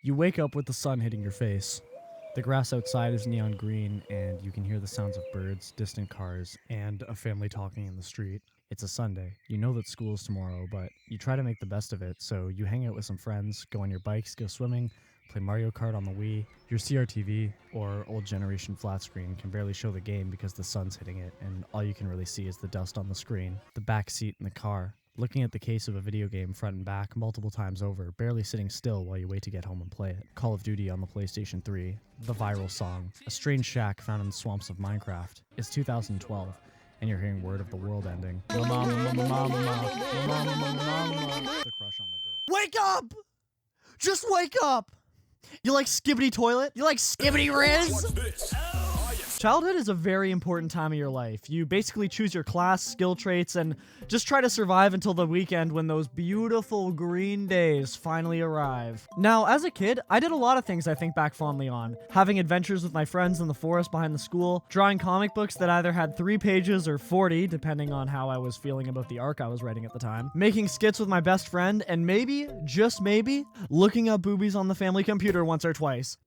You wake up with the sun hitting your face. The grass outside is neon green, and you can hear the sounds of birds, distant cars, and a family talking in the street. It's a Sunday. You know that school is tomorrow, but you try to make the best of it, so you hang out with some friends, go on your bikes, go swimming, play Mario Kart on the Wii. Your CRTV, or old generation flat screen, can barely show the game because the sun's hitting it, and all you can really see is the dust on the screen, the back seat in the car, looking at the case of a video game front and back multiple times over, barely sitting still while you wait to get home and play it. Call of Duty on the PlayStation 3, the viral song, a strange shack found in the swamps of Minecraft. It's 2012, and you're hearing word of the world ending. The crush on the girl. Wake up! Just wake up! You like Skibbity Toilet? You like Skibbity Riz? Childhood is a very important time of your life. You basically choose your class, skill traits, and just try to survive until the weekend when those beautiful green days finally arrive. Now, as a kid, I did a lot of things I think back fondly on. Having adventures with my friends in the forest behind the school, drawing comic books that either had 3 pages or 40, depending on how I was feeling about the arc I was writing at the time, making skits with my best friend, and maybe, just maybe, looking up boobies on the family computer once or twice.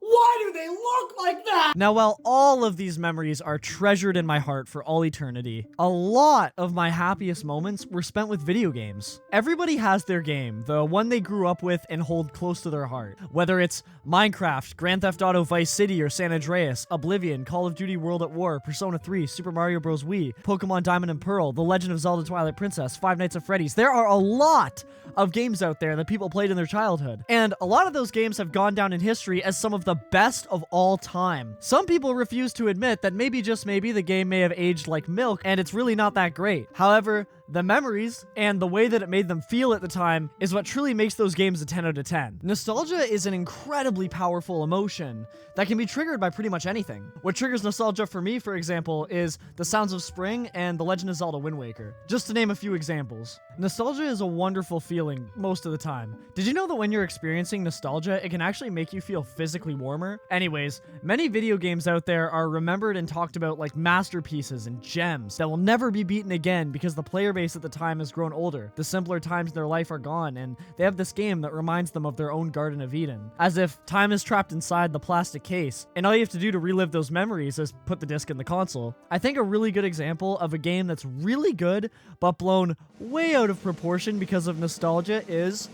Why do they look like that? Now, while all of these memories are treasured in my heart for all eternity, a lot of my happiest moments were spent with video games. Everybody has their game, the one they grew up with and hold close to their heart. Whether it's Minecraft, Grand Theft Auto Vice City or San Andreas, Oblivion, Call of Duty World at War, Persona 3, Super Mario Bros. Wii, Pokemon Diamond and Pearl, The Legend of Zelda Twilight Princess, Five Nights at Freddy's. There are a lot of games out there that people played in their childhood. And a lot of those games have gone down in history as some of the best of all time. Some people refuse to admit that maybe, just maybe, the game may have aged like milk and it's really not that great. However, the memories and the way that it made them feel at the time is what truly makes those games a 10 out of 10. Nostalgia is an incredibly powerful emotion that can be triggered by pretty much anything. What triggers nostalgia for me, for example, is The Sounds of Spring and The Legend of Zelda Wind Waker, just to name a few examples. Nostalgia is a wonderful feeling most of the time. Did you know that when you're experiencing nostalgia, it can actually make you feel physically warmer? Anyways, many video games out there are remembered and talked about like masterpieces and gems that will never be beaten again because the player base at the time has grown older. The simpler times in their life are gone, and they have this game that reminds them of their own Garden of Eden, as if time is trapped inside the plastic case, and all you have to do to relive those memories is put the disc in the console. I think a really good example of a game that's really good, but blown way out of proportion because of nostalgia is,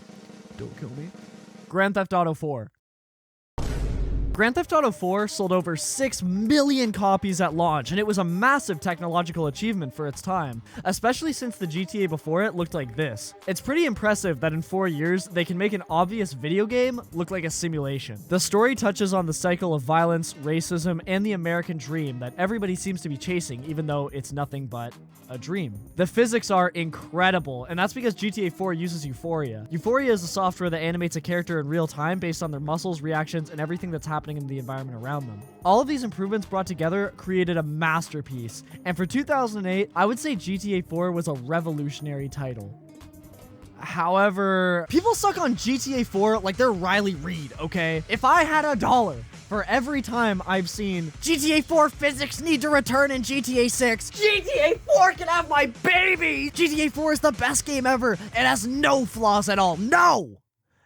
don't kill me, Grand Theft Auto 4. Grand Theft Auto 4 sold over 6 million copies at launch, and it was a massive technological achievement for its time, especially since the GTA before it looked like this. It's pretty impressive that in 4 years, they can make an obvious video game look like a simulation. The story touches on the cycle of violence, racism, and the American dream that everybody seems to be chasing, even though it's nothing but a dream. The physics are incredible, and that's because GTA 4 uses Euphoria. Euphoria is a software that animates a character in real time based on their muscles, reactions, and everything that's happening in the environment around them. All of these improvements brought together created a masterpiece, and for 2008, I would say GTA 4 was a revolutionary title. However, people suck on GTA 4 like they're Riley Reid, okay? If I had $1 for every time I've seen GTA 4 physics need to return in GTA 6, GTA 4 can have my baby! GTA 4 is the best game ever. It has no flaws at all.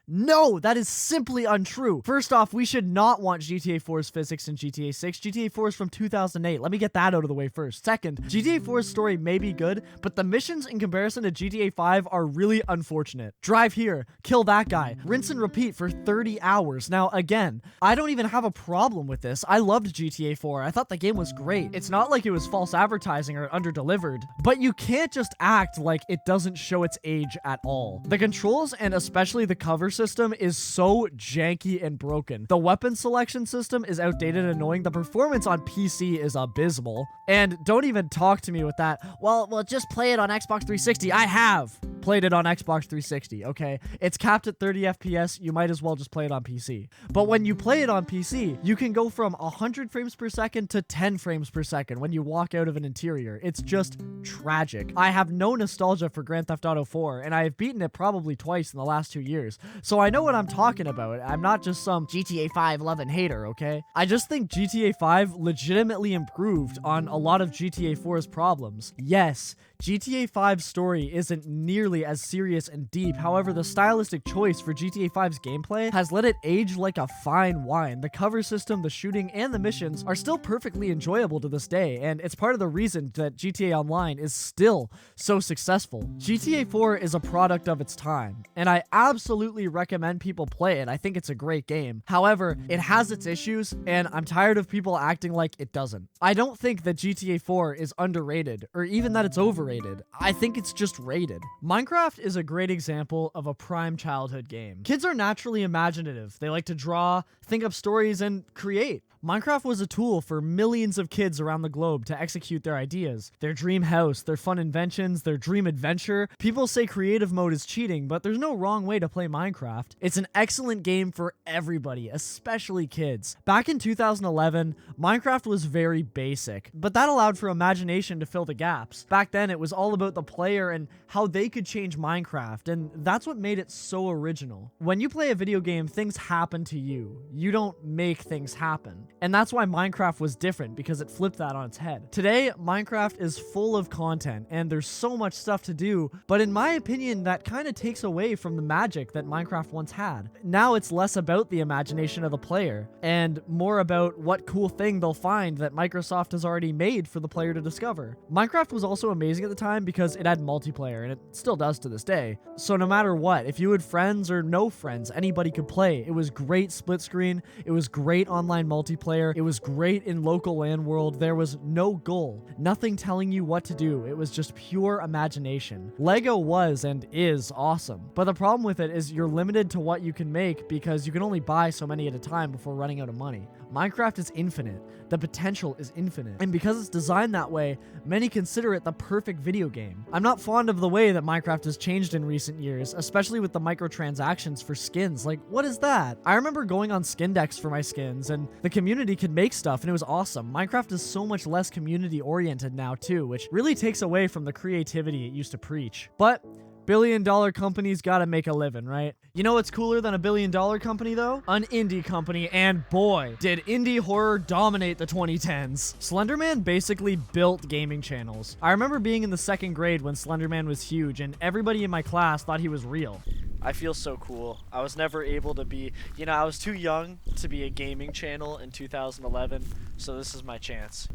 No, that is simply untrue. First off, we should not want GTA 4's physics in GTA 6. GTA 4 is from 2008. Let me get that out of the way first. Second, GTA 4's story may be good, but the missions in comparison to GTA 5 are really unfortunate. Drive here, kill that guy, rinse and repeat for 30 hours. Now, again, I don't even have a problem with this. I loved GTA 4. I thought the game was great. It's not like it was false advertising or under-delivered, but you can't just act like it doesn't show its age at all. The controls, and especially the cover system, is so janky and broken. The weapon selection system is outdated and annoying. The performance on PC is abysmal. And don't even talk to me with that, well, just play it on Xbox 360. I have played it on Xbox 360, okay? It's capped at 30 FPS. You might as well just play it on PC. But when you play it on PC, you can go from 100 frames per second to 10 frames per second when you walk out of an interior. It's just tragic. I have no nostalgia for Grand Theft Auto 4, and I have beaten it probably twice in the last 2 years. So I know what I'm talking about. I'm not just some GTA 5 loving hater, okay? I just think GTA 5 legitimately improved on a lot of GTA 4's problems. Yes, GTA 5's story isn't nearly as serious and deep, however, the stylistic choice for GTA 5's gameplay has let it age like a fine wine. The cover system, the shooting, and the missions are still perfectly enjoyable to this day, and it's part of the reason that GTA Online is still so successful. GTA 4 is a product of its time, and I absolutely recommend people play it. I think it's a great game. However, it has its issues, and I'm tired of people acting like it doesn't. I don't think that GTA 4 is underrated, or even that it's overrated. I think it's just rated. Minecraft is a great example of a prime childhood game. Kids are naturally imaginative. They like to draw, think up stories, and create. Minecraft was a tool for millions of kids around the globe to execute their ideas, their dream house, their fun inventions, their dream adventure. People say creative mode is cheating, but there's no wrong way to play Minecraft. It's an excellent game for everybody, especially kids. Back in 2011, Minecraft was very basic, but that allowed for imagination to fill the gaps. Back then, it was all about the player and how they could change Minecraft, and that's what made it so original. When you play a video game, things happen to you. You don't make things happen. And that's why Minecraft was different, because it flipped that on its head. Today, Minecraft is full of content, and there's so much stuff to do, but in my opinion, that kind of takes away from the magic that Minecraft once had. Now it's less about the imagination of the player, and more about what cool thing they'll find that Microsoft has already made for the player to discover. Minecraft was also amazing at the time because it had multiplayer, and it still does to this day. So no matter what, if you had friends or no friends, anybody could play. It was great split screen, it was great online multiplayer, it was great in local LAN world. There was no goal, nothing telling you what to do. It was just pure imagination. Lego was and is awesome, but the problem with it is you're limited to what you can make because you can only buy so many at a time before running out of money. Minecraft is infinite. The potential is infinite. And because it's designed that way, many consider it the perfect video game. I'm not fond of the way that Minecraft has changed in recent years, especially with the microtransactions for skins. Like, what is that? I remember going on Skindex for my skins, and the community could make stuff, and it was awesome. Minecraft is so much less community-oriented now, too, which really takes away from the creativity it used to preach. But billion-dollar companies gotta make a living, right? You know what's cooler than a billion-dollar company, though? An indie company, and boy, did indie horror dominate the 2010s. Slenderman basically built gaming channels. I remember being in the 2nd grade when Slenderman was huge, and everybody in my class thought he was real. I feel so cool. I was never able to be, I was too young to be a gaming channel in 2011, so this is my chance.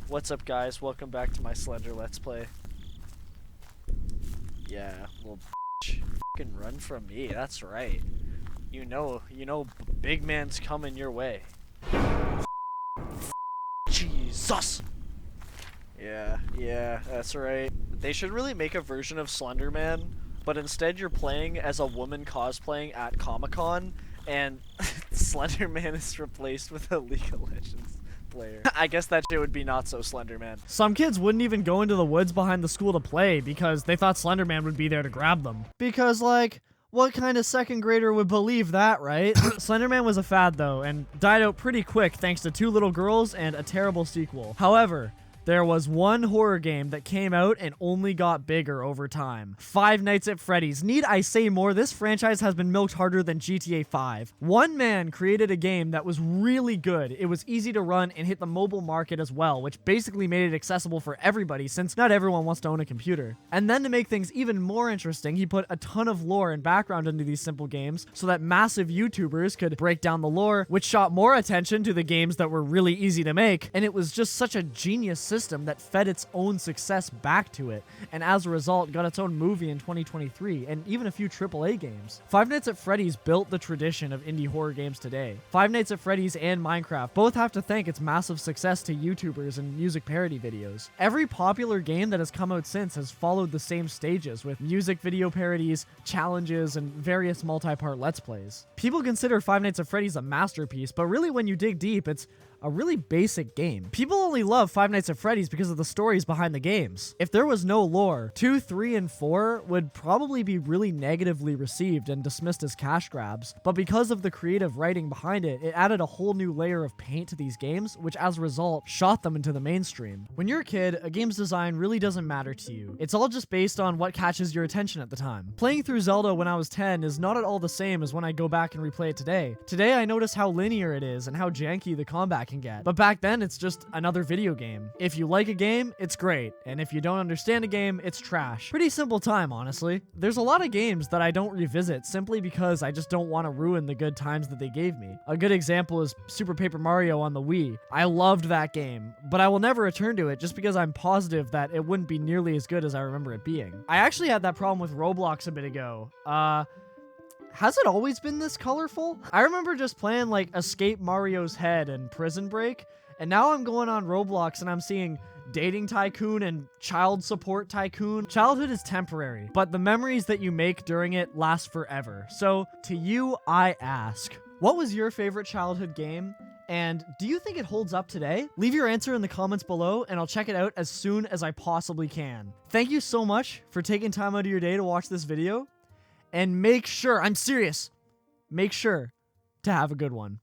What's up, guys? Welcome back to my Slender Let's Play. Yeah, well, fucking run from me. That's right. You know, big man's coming your way. Jesus. Yeah, that's right. They should really make a version of Slenderman, but instead you're playing as a woman cosplaying at Comic-Con, and Slenderman is replaced with a League of Legends player. I guess that shit would be not so Slenderman. Some kids wouldn't even go into the woods behind the school to play because they thought Slenderman would be there to grab them. Because, like, what kind of 2nd grader would believe that, right? Slenderman was a fad, though, and died out pretty quick thanks to 2 little girls and a terrible sequel. However, there was one horror game that came out and only got bigger over time. Five Nights at Freddy's. Need I say more? This franchise has been milked harder than GTA 5. One man created a game that was really good. It was easy to run and hit the mobile market as well, which basically made it accessible for everybody since not everyone wants to own a computer. And then to make things even more interesting, he put a ton of lore and background into these simple games so that massive YouTubers could break down the lore, which shot more attention to the games that were really easy to make. And it was just such a genius system that fed its own success back to it, and as a result got its own movie in 2023 and even a few AAA games. Five Nights at Freddy's built the tradition of indie horror games today. Five Nights at Freddy's and Minecraft both have to thank its massive success to YouTubers and music parody videos. Every popular game that has come out since has followed the same stages with music video parodies, challenges, and various multi-part Let's Plays. People consider Five Nights at Freddy's a masterpiece, but really when you dig deep, it's a really basic game. People only love Five Nights at Freddy's because of the stories behind the games. If there was no lore, 2, 3, and 4 would probably be really negatively received and dismissed as cash grabs, but because of the creative writing behind it, it added a whole new layer of paint to these games, which as a result, shot them into the mainstream. When you're a kid, a game's design really doesn't matter to you. It's all just based on what catches your attention at the time. Playing through Zelda when I was 10 is not at all the same as when I go back and replay it today. Today, I notice how linear it is and how janky the combat can get. But back then, it's just another video game. If you like a game, it's great. And if you don't understand a game, it's trash. Pretty simple time, honestly. There's a lot of games that I don't revisit simply because I just don't want to ruin the good times that they gave me. A good example is Super Paper Mario on the Wii. I loved that game, but I will never return to it just because I'm positive that it wouldn't be nearly as good as I remember it being. I actually had that problem with Roblox a bit ago. Has it always been this colorful? I remember just playing like Escape Mario's Head and Prison Break, and now I'm going on Roblox and I'm seeing Dating Tycoon and Child Support Tycoon. Childhood is temporary, but the memories that you make during it last forever. So to you, I ask, what was your favorite childhood game? And do you think it holds up today? Leave your answer in the comments below and I'll check it out as soon as I possibly can. Thank you so much for taking time out of your day to watch this video. And make sure, I'm serious, make sure to have a good one.